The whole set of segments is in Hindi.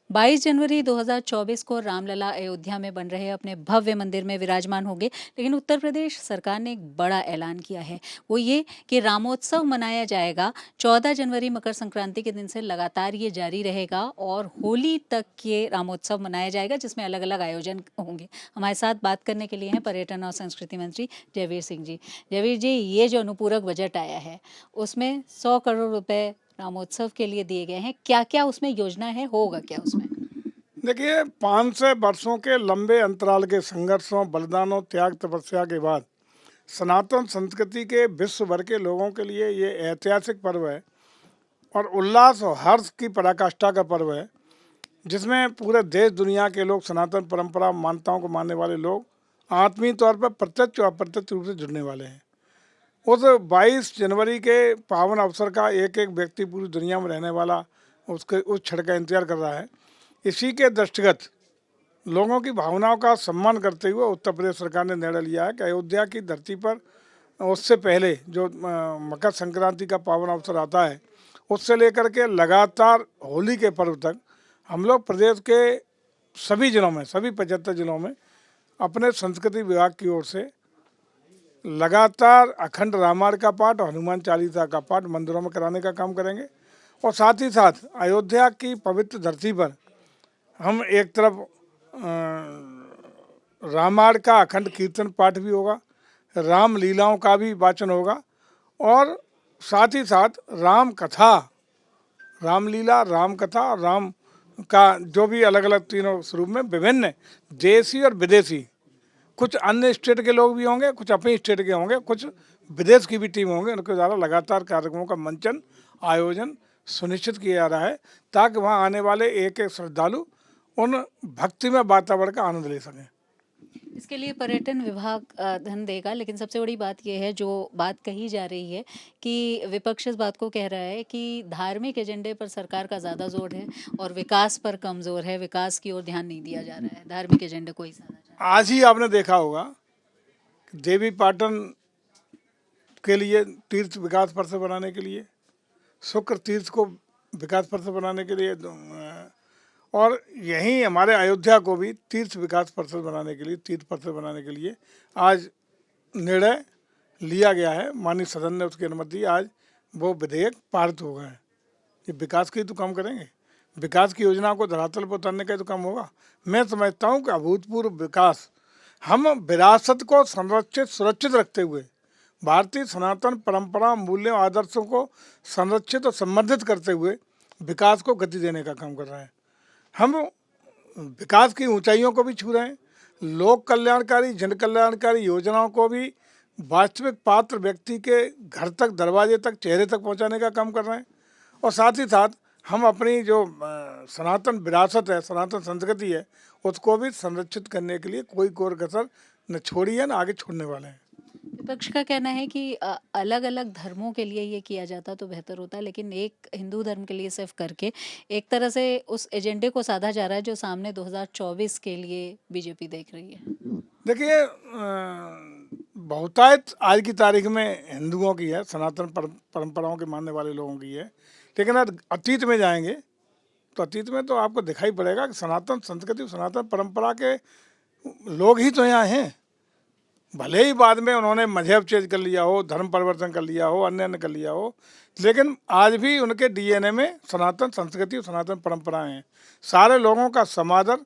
22 जनवरी 2024 को रामलला अयोध्या में बन रहे अपने भव्य मंदिर में विराजमान होंगे। लेकिन उत्तर प्रदेश सरकार ने एक बड़ा ऐलान किया है, वो ये कि रामोत्सव मनाया जाएगा 14 जनवरी मकर संक्रांति के दिन से लगातार ये जारी रहेगा और होली तक ये रामोत्सव मनाया जाएगा, जिसमें अलग अलग आयोजन होंगे। हमारे साथ बात करने के लिए हैं पर्यटन और संस्कृति मंत्री जयवीर सिंह जी। जयवीर जी, ये जो अनुपूरक बजट आया है उसमें 100 करोड़ रुपए रामोत्सव के लिए दिए गए हैं। क्या क्या उसमें योजना है, होगा क्या उसमें? देखिए, 500 वर्षों के लंबे अंतराल के संघर्षों, बलिदानों, त्याग, तपस्या के बाद सनातन संस्कृति के विश्व भर के लोगों के लिए ये ऐतिहासिक पर्व है और उल्लास और हर्ष की पराकाष्ठा का पर्व है, जिसमें पूरे देश दुनिया के लोग, सनातन परंपरा मान्यताओं को मानने वाले लोग आत्मीय तौर पर प्रत्यक्ष और अप्रत्यक्ष रूप से जुड़ने वाले हैं। उस 22 जनवरी के पावन अवसर का एक एक व्यक्ति पूरी दुनिया में रहने वाला उसके उस क्षण का इंतजार कर रहा है। इसी के दृष्टिगत लोगों की भावनाओं का सम्मान करते हुए उत्तर प्रदेश सरकार ने निर्णय लिया है कि अयोध्या की धरती पर उससे पहले जो मकर संक्रांति का पावन अवसर आता है, उससे लेकर के लगातार होली के पर्व तक हम लोग प्रदेश के सभी जिलों में, सभी 75 जिलों में अपने संस्कृति विभाग की ओर से लगातार अखंड रामायण का पाठ और हनुमान चालीसा का पाठ मंदिरों में कराने का काम करेंगे। और साथ ही साथ अयोध्या की पवित्र धरती पर हम एक तरफ रामायण का अखंड कीर्तन पाठ भी होगा, राम लीलाओं का भी वाचन होगा और साथ ही साथ राम कथा, रामलीला, राम कथा और राम का जो भी अलग अलग तीनों स्वरूप में विभिन्न देसी और विदेशी, कुछ अन्य स्टेट के लोग भी होंगे, कुछ अपने स्टेट के होंगे, कुछ विदेश की भी टीम होंगे, उनके द्वारा लगातार कार्यक्रमों का मंचन, आयोजन सुनिश्चित किया जा रहा है ताकि वहाँ आने वाले एक एक श्रद्धालु उन भक्तिमय वातावरण का आनंद ले सकें। इसके लिए पर्यटन विभाग धन देगा, लेकिन सबसे बड़ी बात यह है, जो बात कही जा रही है कि विपक्ष इस बात को कह रहा है कि धार्मिक एजेंडे पर सरकार का ज़्यादा जोर है और विकास पर कम जोर है, विकास की ओर ध्यान नहीं दिया जा रहा है, धार्मिक एजेंडे को ही ज़्यादा जा रहा आज ही आपने देखा होगा कि देवी पाटन के लिए तीर्थ विकास परिषद बनाने के लिए, शुक्र तीर्थ को विकास परिषद बनाने के लिए और यहीं हमारे अयोध्या को भी तीर्थ विकास परिषद बनाने के लिए, तीर्थ परिषद बनाने के लिए आज निर्णय लिया गया है। माननीय सदन ने उसकी अनुमति दी, आज वो विधेयक पारित हो गए हैं। ये विकास के ही तो काम करेंगे, विकास की योजना को धरातल पर उतारने का ही तो काम होगा। मैं समझता हूँ कि अभूतपूर्व विकास, हम विरासत को संरक्षित सुरक्षित रखते हुए भारतीय सनातन परंपरा, मूल्यों, आदर्शों को संरक्षित और संवर्धित करते हुए विकास को गति देने का काम कर रहे हैं। हम विकास की ऊंचाइयों को भी छू रहे हैं, लोक कल्याणकारी, जन कल्याणकारी योजनाओं को भी वास्तविक पात्र व्यक्ति के घर तक, दरवाजे तक, चेहरे तक पहुंचाने का काम कर रहे हैं। और साथ ही साथ हम अपनी जो सनातन विरासत है, सनातन संस्कृति है, उसको भी संरक्षित करने के लिए कोई कोर कसर न छोड़ी है, न आगे छोड़ने वाले हैं। विपक्ष का कहना है कि अलग अलग धर्मों के लिए ये किया जाता तो बेहतर होता, लेकिन एक हिंदू धर्म के लिए सिर्फ करके एक तरह से उस एजेंडे को साधा जा रहा है जो सामने 2024 के लिए बीजेपी देख रही है। देखिए, बहुतायत आज की तारीख में हिंदुओं की है, सनातन परंपराओं के मानने वाले लोगों की है, लेकिन अगर अतीत में जाएंगे तो अतीत में तो आपको दिखाई पड़ेगा कि सनातन संस्कृति, सनातन परंपरा के लोग ही तो यहाँ हैं। भले ही बाद में उन्होंने मजहब चेंज कर लिया हो, धर्म परिवर्तन कर लिया हो, अन्य अन्य कर लिया हो, लेकिन आज भी उनके डीएनए में सनातन संस्कृति और सनातन परंपराएं हैं। सारे लोगों का समादर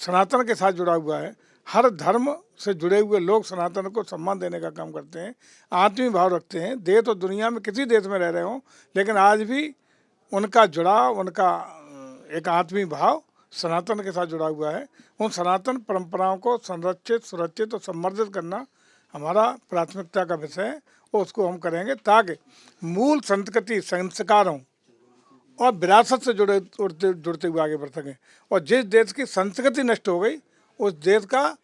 सनातन के साथ जुड़ा हुआ है। हर धर्म से जुड़े हुए लोग सनातन को सम्मान देने का काम करते हैं, आत्मीय भाव रखते हैं। देश और दुनिया में किसी देश में रह रहे हों, लेकिन आज भी उनका जुड़ाव, उनका एक आत्मीय भाव सनातन के साथ जुड़ा हुआ है। उन सनातन परंपराओं को संरक्षित, सुरक्षित और संवर्धित करना हमारा प्राथमिकता का विषय है और उसको हम करेंगे ताकि मूल संस्कृति, संस्कारों और विरासत से जुड़ते हुए आगे बढ़ सकें। और जिस देश की संस्कृति नष्ट हो गई, उस देश का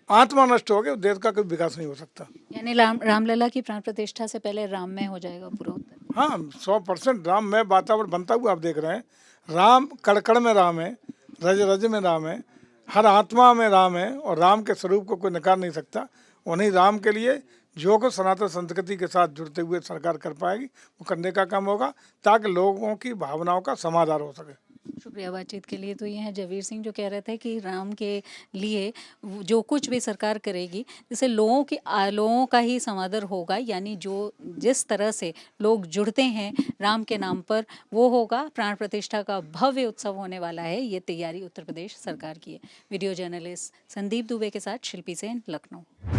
आत्मा नष्ट हो गई, उस देश का कोई विकास नहीं हो सकता। यानी रामलला की प्राण प्रतिष्ठा से पहले राममय हो जाएगा पूरा उत्तर। हाँ, 100% राममय वातावरण बनता हुआ आप देख रहे हैं। राम कण कण में राम है, रज रज में राम है, हर आत्मा में राम है और राम के स्वरूप को कोई नकार नहीं सकता। उन्हीं राम के लिए जो को सनातन संस्कृति के साथ जुड़ते हुए सरकार कर पाएगी, वो करने का काम होगा ताकि लोगों की भावनाओं का समाधान हो सके। शुक्रिया बातचीत के लिए। तो ये हैं जगवीर सिंह, जो कह रहे थे कि राम के लिए जो कुछ भी सरकार करेगी, जैसे लोगों का ही समादर होगा, यानी जो जिस तरह से लोग जुड़ते हैं राम के नाम पर वो होगा। प्राण प्रतिष्ठा का भव्य उत्सव होने वाला है, ये तैयारी उत्तर प्रदेश सरकार की है। वीडियो जर्नलिस्ट संदीप दुबे के साथ शिल्पी सेन, लखनऊ।